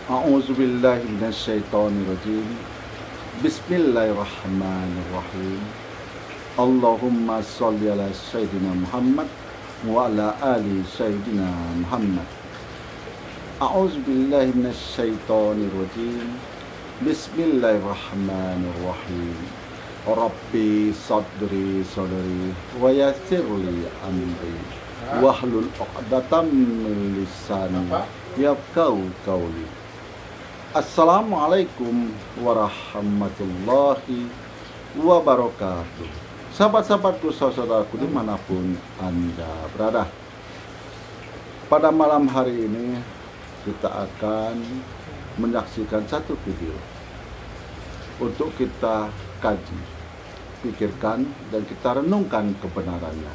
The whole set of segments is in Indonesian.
A'udzubillahi minasyaitonirrajim. Bismillahirrahmanirrahim. Allahumma sholli ala sayyidina Muhammad wa ala ali sayyidina Muhammad. A'udzubillahi minasyaitonirrajim. Bismillahirrahmanirrahim. Rabbi sadri wa yassirli amri wahlul 'uqdatam min lisani yafqahu qawli. Assalamualaikum warahmatullahi wabarakatuh. Sahabat-sahabatku, saudaraku dimanapun Anda berada, pada malam hari ini kita akan menyaksikan satu video untuk kita kaji, pikirkan, dan kita renungkan kebenarannya.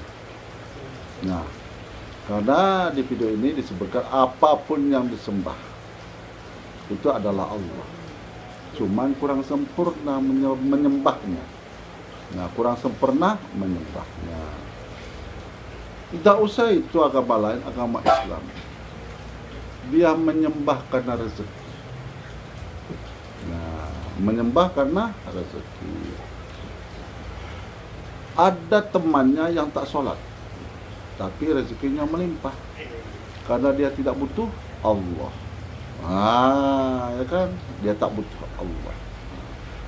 Nah, karena di video ini disebutkan apapun yang disembah itu adalah Allah, cuman kurang sempurna menyembahnya. Nah, kurang sempurna menyembahnya. Tidak usah itu agama lain, agama Islam, dia menyembah karena rezeki. Nah, menyembah karena rezeki. Ada temannya yang tak sholat, tapi rezekinya melimpah karena dia tidak butuh Allah. Ya kan, dia tak butuh Allah.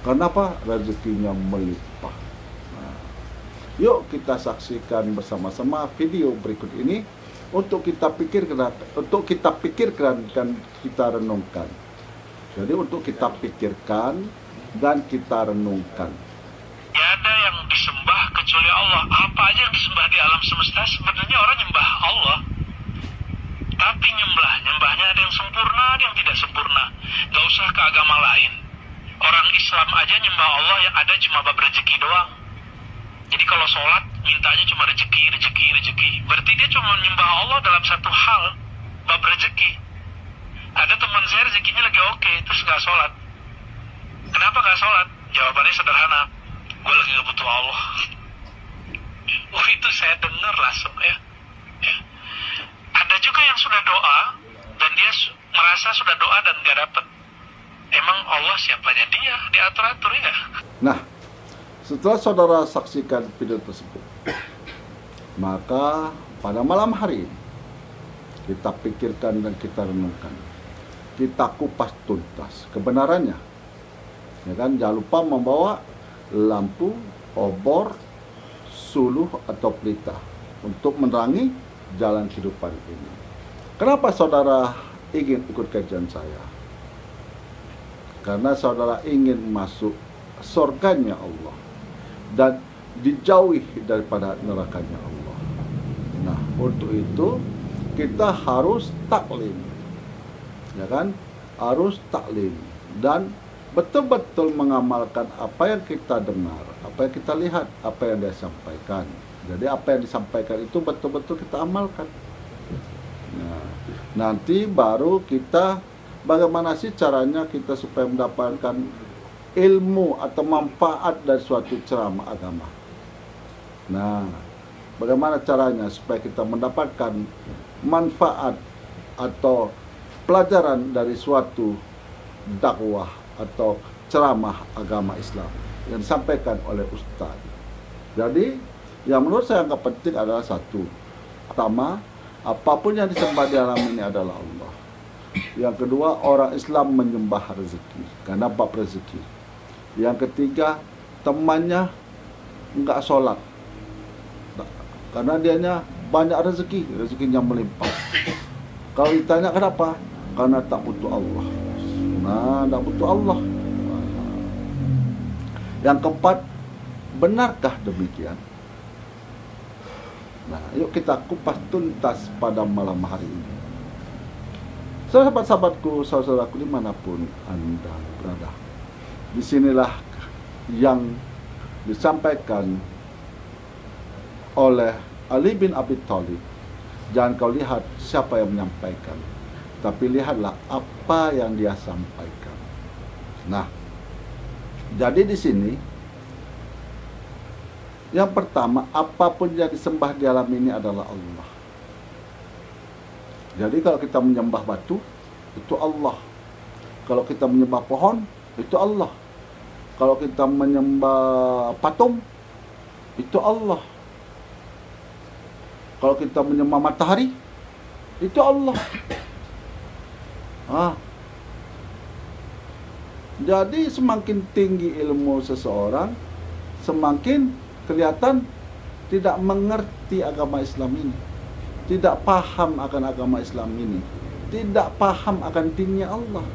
Kenapa? Rezekinya melimpah. Yuk kita saksikan bersama-sama video berikut ini untuk kita pikirkan, dan kita renungkan. Jadi untuk kita pikirkan dan kita renungkan. Tidak ada yang disembah kecuali Allah. Apa aja yang disembah di alam semesta sebenarnya orang nyembah Allah. Tapi nyembahnya ada yang sempurna, ada yang tidak sempurna. Gak usah ke agama lain. Orang Islam aja nyembah Allah yang ada cuma bab rezeki doang. Jadi kalau sholat mintanya cuma rezeki. Berarti dia cuma nyembah Allah dalam satu hal, bab rezeki. Ada teman saya rezekinya lagi oke, terus gak sholat. Kenapa gak sholat? Jawabannya sederhana, gue lagi gak butuh Allah. Itu saya dengar langsung ya. Ada juga yang sudah doa dan dia merasa sudah doa dan gak dapet. Emang Allah siapanya dia, diatur-atur ya. Nah, setelah saudara saksikan video tersebut, maka pada malam hari ini kita pikirkan dan kita renungkan, kita kupas tuntas kebenarannya, ya kan? Jangan lupa membawa lampu, obor, suluh atau pelita untuk menerangi jalan kehidupan ini. Kenapa saudara ingin ikut kajian saya? Karena saudara ingin masuk surganya Allah dan dijauhi daripada nerakanya Allah. Nah, untuk itu kita harus taklim, ya kan? Harus taklim dan betul-betul mengamalkan apa yang kita dengar, apa yang kita lihat, apa yang dia sampaikan. Jadi apa yang disampaikan itu betul-betul kita amalkan. Nah, nanti baru kita bagaimana sih caranya kita supaya mendapatkan ilmu atau manfaat dari suatu ceramah agama. Nah, bagaimana caranya supaya kita mendapatkan manfaat atau pelajaran dari suatu dakwah atau ceramah agama Islam yang disampaikan oleh Ustaz. Jadi yang menurut saya yang penting adalah satu. Pertama, apapun yang disembah di alam ini adalah Allah. Yang kedua, orang Islam menyembah rezeki karena bab rezeki. Yang ketiga, temannya enggak sholat karena dianya banyak rezeki, rezekinya melimpah. Kalau ditanya kenapa? Karena tak butuh Allah. Nah, tak butuh Allah. Yang keempat, benarkah demikian? Nah, yuk kita kupas tuntas pada malam hari ini. Sahabat-sahabatku, saudaraku dimanapun Anda berada, disinilah yang disampaikan oleh Ali bin Abi Thalib. Jangan kau lihat siapa yang menyampaikan, tapi lihatlah apa yang dia sampaikan. Nah, jadi di sini yang pertama, apapun yang disembah di alam ini adalah Allah. Jadi kalau kita menyembah batu, itu Allah. Kalau kita menyembah pohon, itu Allah. Kalau kita menyembah patung, itu Allah. Kalau kita menyembah matahari, itu Allah. Jadi semakin tinggi ilmu seseorang, semakin kelihatan tidak mengerti agama Islam ini, tidak paham akan agama Islam ini, tidak paham akan dinnya Allah.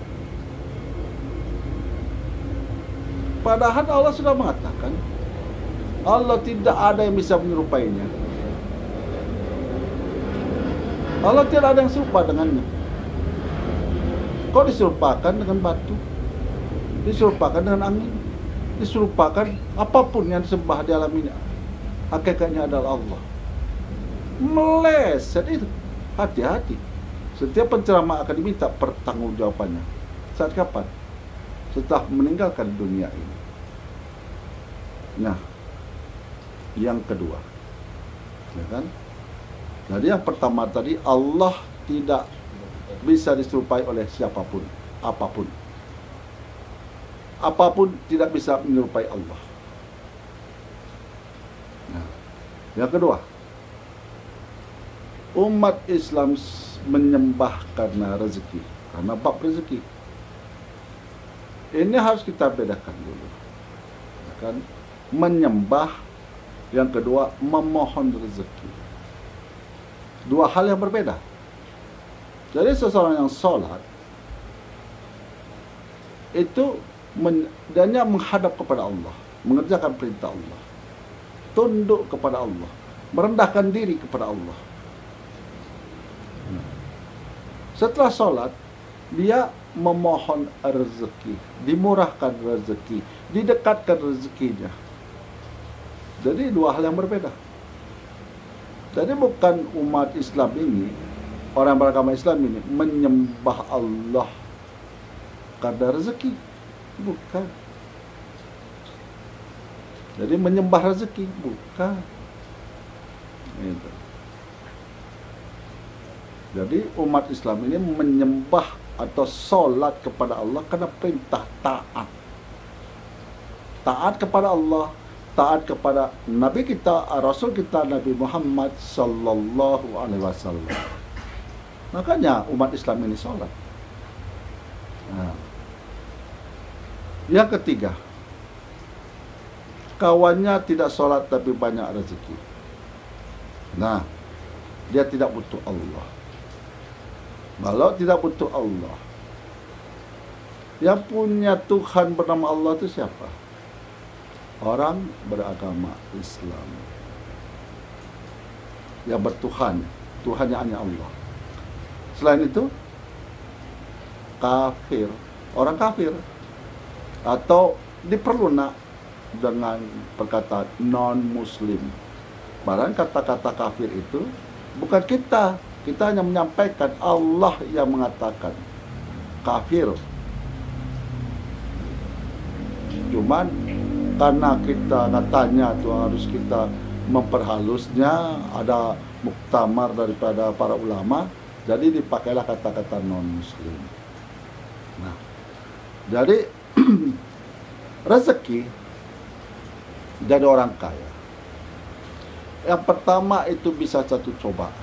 Padahal Allah sudah mengatakan, Allah tidak ada yang bisa menyerupainya. Allah tidak ada yang serupa dengannya. Kau diserupakan dengan batu, diserupakan dengan angin, diserupakan apapun yang disembah di alam ini, hakikatnya adalah Allah. Meleset itu. Hati-hati. Setiap penceramah akan diminta pertanggungjawabannya. Saat kapan? Setelah meninggalkan dunia ini. Nah, yang kedua, ya kan? Jadi yang pertama tadi, Allah tidak bisa diserupai oleh siapapun, apapun. Apapun tidak bisa menyerupai Allah. Nah, yang kedua, umat Islam menyembah karena rezeki, karena bab rezeki. Ini harus kita bedakan dulu. Ya kan? Menyembah, yang kedua memohon rezeki. Dua hal yang berbeda. Jadi seseorang yang sholat itu dia menghadap kepada Allah, mengerjakan perintah Allah, tunduk kepada Allah, merendahkan diri kepada Allah. Setelah sholat, dia memohon rezeki, dimurahkan rezeki, didekatkan rezekinya. Jadi dua hal yang berbeda. Jadi bukan umat Islam ini, orang beragama Islam ini menyembah Allah karena rezeki, bukan. Jadi menyembah rezeki, bukan. Gitu. Jadi umat Islam ini menyembah atau sholat kepada Allah karena perintah taat. Taat kepada Allah, taat kepada Nabi kita, Rasul kita, Nabi Muhammad Sallallahu Alaihi Wasallam. Makanya umat Islam ini sholat. Nah. Yang ketiga, kawannya tidak sholat tapi banyak rezeki. Nah, dia tidak butuh Allah. Kalau tidak butuh Allah, yang punya Tuhan bernama Allah itu siapa? Orang beragama Islam. Yang bertuhan, Tuhannya hanya Allah. Selain itu, kafir, orang kafir, atau diperlunak dengan perkataan non-muslim. Padahal kata-kata kafir itu bukan kita. Kita hanya menyampaikan, Allah yang mengatakan kafir. Cuman karena kita katanya itu harus kita memperhalusnya, ada muktamar daripada para ulama, jadi dipakailah kata-kata non-muslim. Nah, jadi rezeki jadi orang kaya. Yang pertama itu bisa satu cobaan.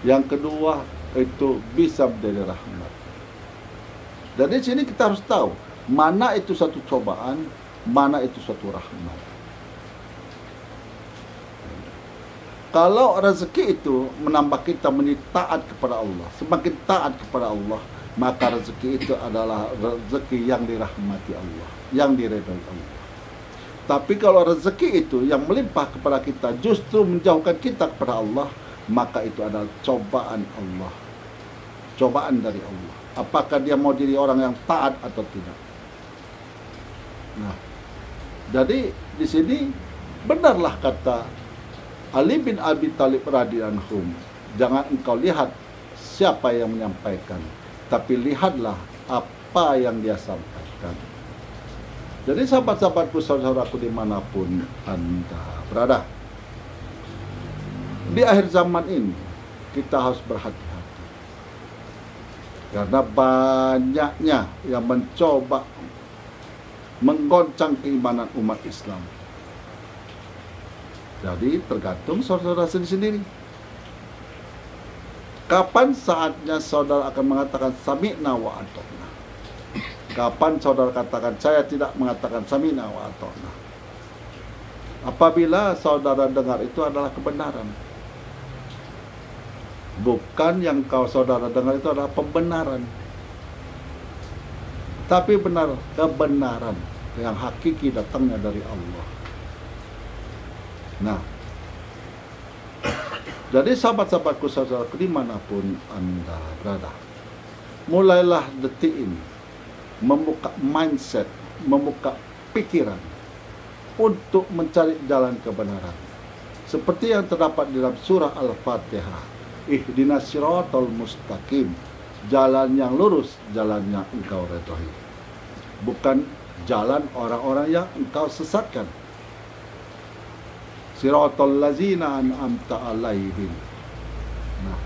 Yang kedua itu bisa menjadi rahmat. Dan di sini kita harus tahu mana itu satu cobaan, mana itu satu rahmat. Kalau rezeki itu menambah kita menjadi taat kepada Allah, semakin taat kepada Allah, maka rezeki itu adalah rezeki yang dirahmati Allah, yang diridhai Allah. Tapi kalau rezeki itu yang melimpah kepada kita justru menjauhkan kita kepada Allah, maka itu adalah cobaan Allah, cobaan dari Allah. Apakah dia mau jadi orang yang taat atau tidak? Nah, jadi di sini benarlah kata Ali bin Abi Thalib radhiyallahu anhu, jangan engkau lihat siapa yang menyampaikan, tapi lihatlah apa yang dia sampaikan. Jadi sahabat-sahabatku, saudaraku dimanapun Anda berada, di akhir zaman ini kita harus berhati-hati. Karena banyaknya yang mencoba menggoncang keimanan umat Islam. Jadi tergantung saudara sendiri. Kapan saatnya saudara akan mengatakan sami'na wa ata'na? Kapan saudara katakan saya tidak mengatakan sami'na wa ata'na? Apabila saudara dengar itu adalah kebenaran. Bukan yang saudara dengar itu adalah pembenaran. Tapi benar, kebenaran yang hakiki datangnya dari Allah. Nah, jadi sahabat-sahabatku, saudaraku dimanapun Anda berada, mulailah detik ini membuka mindset, membuka pikiran untuk mencari jalan kebenaran. Seperti yang terdapat di dalam surah Al-Fatihah, ihdinas siratal mustaqim, jalan yang lurus, jalan yang engkau redhoi, bukan jalan orang-orang yang engkau sesatkan. Siratal ladzina an'amta 'alaihim. Nah,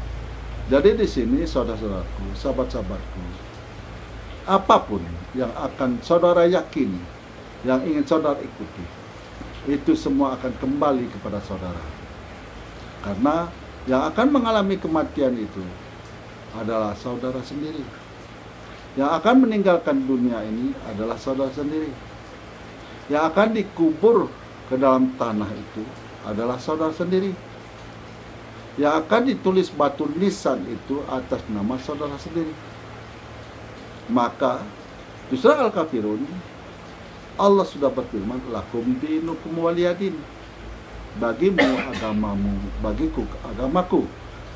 jadi di sini saudara-saudaraku, sahabat-sahabatku, apapun yang akan saudara yakini, yang ingin saudara ikuti, itu semua akan kembali kepada saudara. Karena yang akan mengalami kematian itu adalah saudara sendiri. Yang akan meninggalkan dunia ini adalah saudara sendiri. Yang akan dikubur ke dalam tanah itu adalah saudara sendiri. Yang akan ditulis batu nisan itu atas nama saudara sendiri. Maka di surah Al-Kafirun Allah sudah berfirman, lakum dinukum waliyadin. Bagimu agamamu, bagiku agamaku.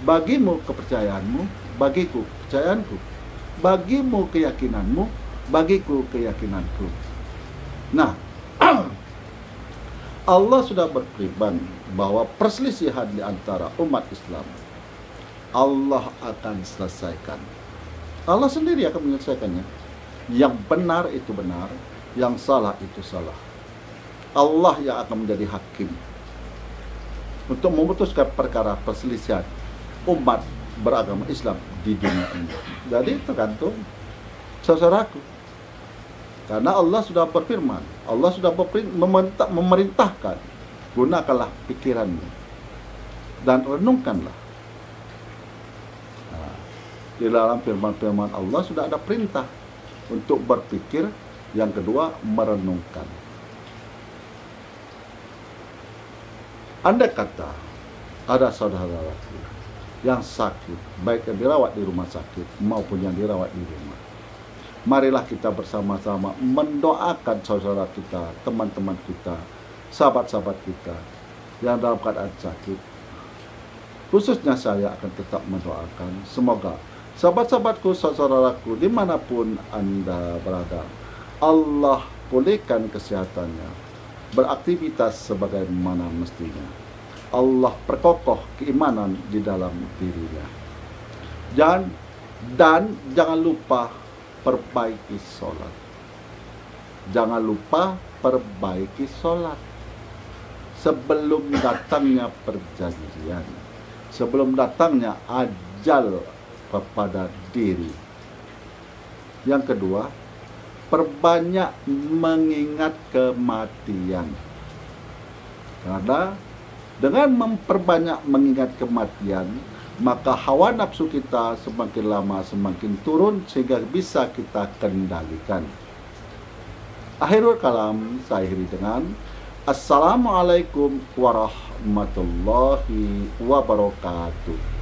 Bagimu kepercayaanmu, bagiku kepercayaanku. Bagimu keyakinanmu, bagiku keyakinanku. Nah, Allah sudah berfirman bahwa perselisihan di antara umat Islam Allah akan selesaikan. Allah sendiri akan menyelesaikannya. Yang benar itu benar, yang salah itu salah. Allah yang akan menjadi hakim untuk memutuskan perkara perselisihan umat beragama Islam di dunia ini. Jadi tergantung saudaraku. Karena Allah sudah berfirman, Allah sudah memerintahkan, gunakanlah pikiranmu dan renungkanlah. Nah, di dalam firman-firman Allah sudah ada perintah untuk berpikir, yang kedua merenungkan. Andai kata ada saudara yang sakit, baik yang dirawat di rumah sakit maupun yang dirawat di rumah, marilah kita bersama-sama mendoakan saudara kita, teman-teman kita, sahabat-sahabat kita yang dalam keadaan sakit. Khususnya saya akan tetap mendoakan semoga sahabat-sahabatku, saudaraku dimanapun Anda berada, Allah pulihkan kesehatannya, beraktivitas sebagaimana mestinya. Allah perkokoh keimanan di dalam dirinya. Dan jangan lupa perbaiki sholat. Jangan lupa perbaiki sholat sebelum datangnya perjanjian, sebelum datangnya ajal kepada diri. Yang kedua, perbanyak mengingat kematian. Karena dengan memperbanyak mengingat kematian, maka hawa nafsu kita semakin lama semakin turun sehingga bisa kita kendalikan. Akhirul kalam, saya akhiri dengan Assalamualaikum warahmatullahi wabarakatuh.